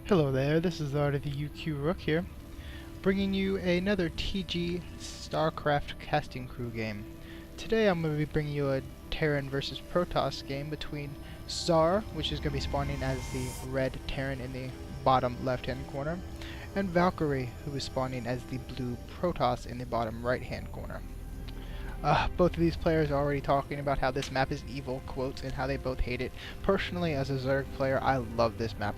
Hello there, this is Art of the UQ Rook here, bringing you another TG StarCraft casting crew game. Today I'm going to be bringing you a Terran versus Protoss game between Czar, which is going to be spawning as the red Terran in the bottom left hand corner, and Valkyrie, who is spawning as the blue Protoss in the bottom right hand corner. Both of these players are already talking about how this map is evil, quotes, and how they both hate it. Personally, as a Zerg player, I love this map.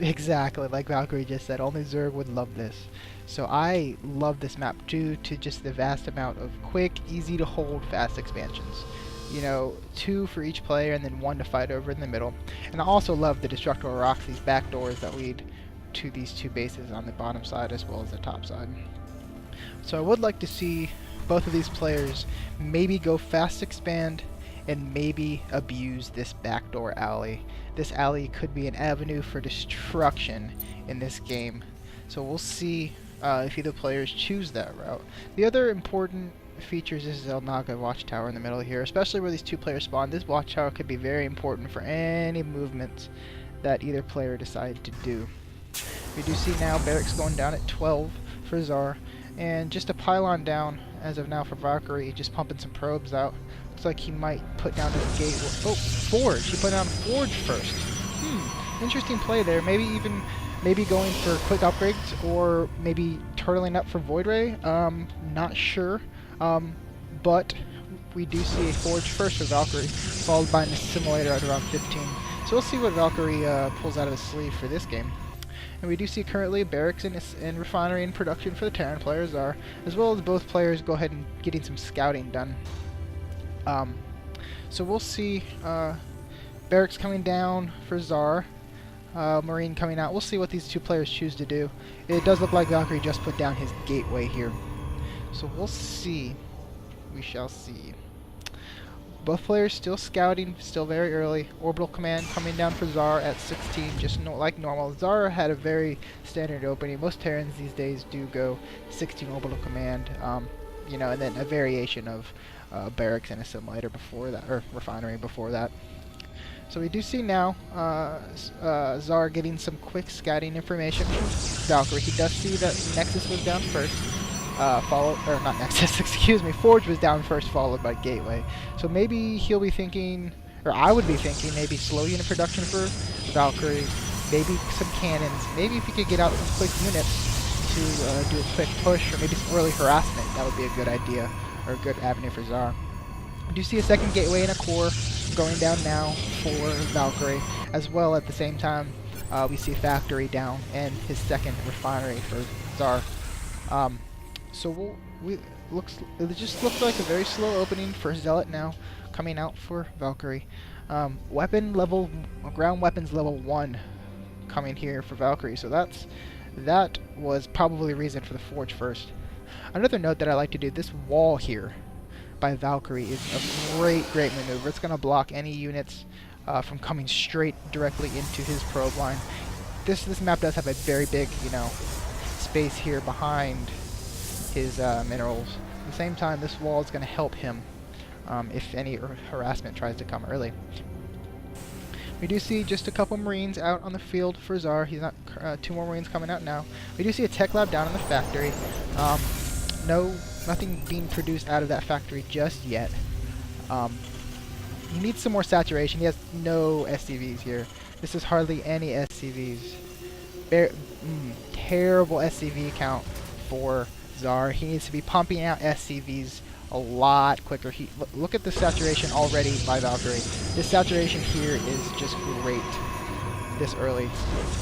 Exactly, like Valkyrie just said, only Zerg would love this. So I love this map due to just the vast amount of quick, easy to hold, fast expansions. You know, 2 for each player and then 1 to fight over in the middle. And I also love the Destructible Rocks, these back doors that lead to these 2 bases on the bottom side as well as the top side. So I would like to see both of these players maybe go fast expand and maybe abuse this backdoor alley. This alley could be an avenue for destruction in this game. So we'll see if either players choose that route. The other important features is Zelnaga Watchtower in the middle here, especially where these 2 players spawn. This Watchtower could be very important for any movements that either player decide to do. We do see now barracks going down at 12 for Czar, and just a pylon down as of now for Valkyrie, just pumping some probes out. Looks like he might put down his gate. Oh, Forge! He put down Forge first. Interesting play there. Maybe going for quick upgrades, or maybe turtling up for Void Ray. Not sure. But we do see a Forge first for Valkyrie, followed by an assimilator at around 15. So we'll see what Valkyrie pulls out of his sleeve for this game. And we do see currently barracks and refinery in production for the Terran players are, as well as both players go ahead and getting some scouting done. So we'll see barracks coming down for Czar, Marine coming out. We'll see what these 2 players choose to do. It does look like Valkyrie just put down his gateway here. So we'll see. We shall see. Both players still scouting, still very early. Orbital command coming down for Czar at 16, just like normal. Czar had a very standard opening. Most Terrans these days do go 16 orbital command, you know, and then a variation of barracks and assimilator before that, or refinery before that. So we do see now Czar getting some quick scouting information from Valkyrie. He does see that Nexus was down first. Not Nexus, excuse me, Forge was down first, followed by Gateway. So maybe he'll be thinking, or I would be thinking, maybe slow unit production for Valkyrie, maybe some cannons, maybe if he could get out some quick units to do a quick push, or maybe some early harassment. That would be a good idea, or a good avenue for Czar. We do see a second Gateway and a core going down now for Valkyrie, as well at the same time we see Factory down and his second refinery for Czar. So it just looks like a very slow opening for Zealot now, coming out for Valkyrie. Ground weapons level 1 coming here for Valkyrie. So that was probably the reason for the Forge first. Another note that I like to do, this wall here by Valkyrie is a great maneuver. It's going to block any units from coming straight directly into his probe line. This map does have a very big, you know, space here behind his minerals. At the same time, this wall is going to help him if any harassment tries to come early. We do see just a couple Marines out on the field for Czar. He's not 2 more Marines coming out now. We do see a tech lab down in the factory. Nothing being produced out of that factory just yet. He needs some more saturation. He has no SCVs here. This is hardly any SCVs. Terrible SCV count for Czar. He needs to be pumping out SCVs a lot quicker. Look at the saturation already by Valkyrie. This saturation here is just great this early.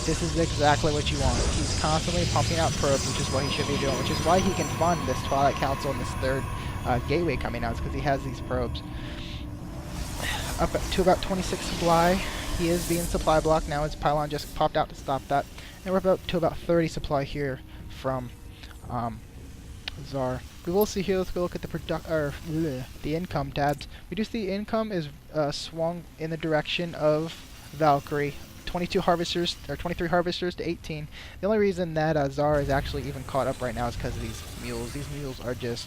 This is exactly what you want. He's constantly pumping out probes, which is what he should be doing, which is why he can fund this Twilight Council and this third gateway coming out, because he has these probes. Up to about 26 supply. He is being supply blocked now. His pylon just popped out to stop that. And we're up to about 30 supply here from Czar. We will see here. Let's go look at the income tabs. We do see income is swung in the direction of Valkyrie. 22 harvesters, or 23 harvesters to 18. The only reason that Czar is actually even caught up right now is because of these mules. These mules are just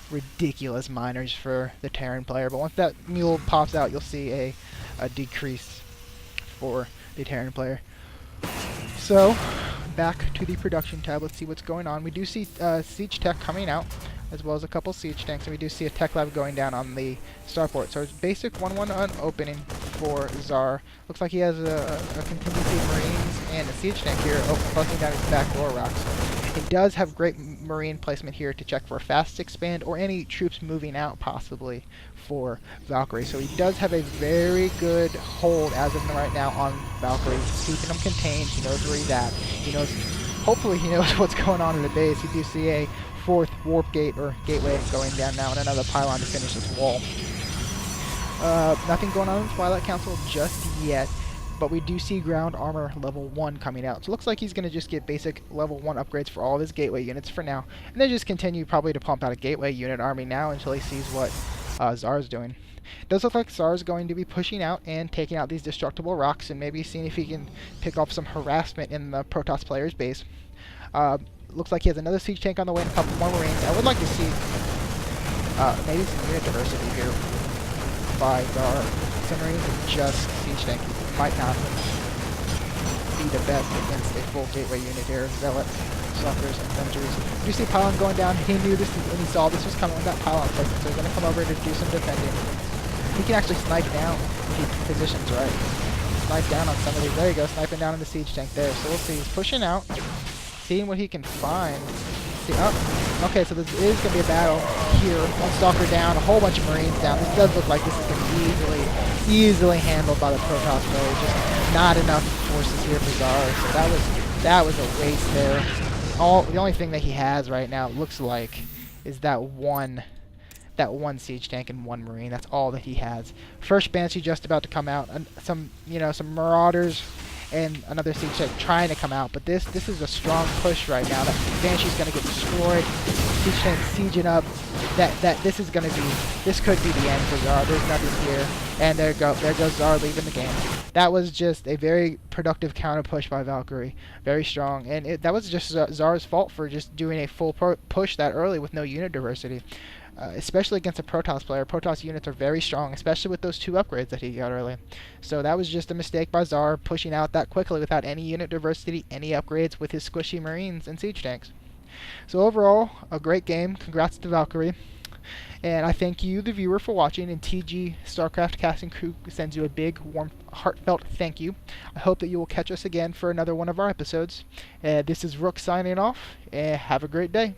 ridiculous miners for the Terran player, but once that mule pops out, you'll see a decrease for the Terran player. So, back to the production tab. Let's see what's going on. We do see Siege Tech coming out, as well as a couple Siege Tanks, and we do see a Tech Lab going down on the starport. So it's basic 1-1 opening for Czar. Looks like he has a contingency of Marines and a Siege Tank here, closing down his back door rocks. It does have great Marine placement here to check for fast expand or any troops moving out possibly for Valkyrie. So he does have a very good hold as of right now on Valkyrie. He's keeping them contained. He knows where he's at. He knows, hopefully he knows what's going on in the base. You do see a fourth warp gate or gateway going down now and another pylon to finish this wall. Nothing going on in the Twilight Council just yet. But we do see ground armor level 1 coming out. So it looks like he's going to just get basic level 1 upgrades for all of his gateway units for now. And then just continue probably to pump out a gateway unit army now until he sees what Czar's doing. It does look like Czar's going to be pushing out and taking out these destructible rocks and maybe seeing if he can pick off some harassment in the Protoss player's base. Looks like he has another siege tank on the way and a couple more Marines. I would like to see maybe some unit diversity here by Czar. Some Marines and just siege tank might not be the best against a full gateway unit here. Zealots, Suckers, and Avengers. You see Pylon going down. He knew this and he saw this was coming with that Pylon placement, so he's going to come over to do some defending. He can actually snipe down if he positions right. Snipe down on some of these. There you go, sniping down in the siege tank there. So we'll see. He's pushing out, seeing what he can find. See, oh, okay, so this is going to be a battle here. One Stalker down, a whole bunch of Marines down. This does look like this is going to be easily handled by the Protoss players. Just not enough forces here for Czar. So that was a waste there. The only thing that he has right now, it looks like, is that one siege tank and one Marine. That's all that he has. First Banshee just about to come out. And some Marauders and another siege tank trying to come out. But this is a strong push right now. That Banshee's going to get destroyed. Siege tank sieging up. This could be the end for Czar. There's nothing here. And there goes Czar leaving the game. That was just a very productive counter push by Valkyrie. Very strong. And that was just Czar's fault for just doing a full push that early with no unit diversity. Especially against a Protoss player. Protoss units are very strong, especially with those 2 upgrades that he got early. So that was just a mistake by Czar, pushing out that quickly without any unit diversity, any upgrades with his squishy Marines and siege tanks. So overall, a great game. Congrats to Valkyrie. And I thank you, the viewer, for watching, and TG StarCraft Casting Crew sends you a big, warm, heartfelt thank you. I hope that you will catch us again for another one of our episodes. This is Rook signing off, and have a great day.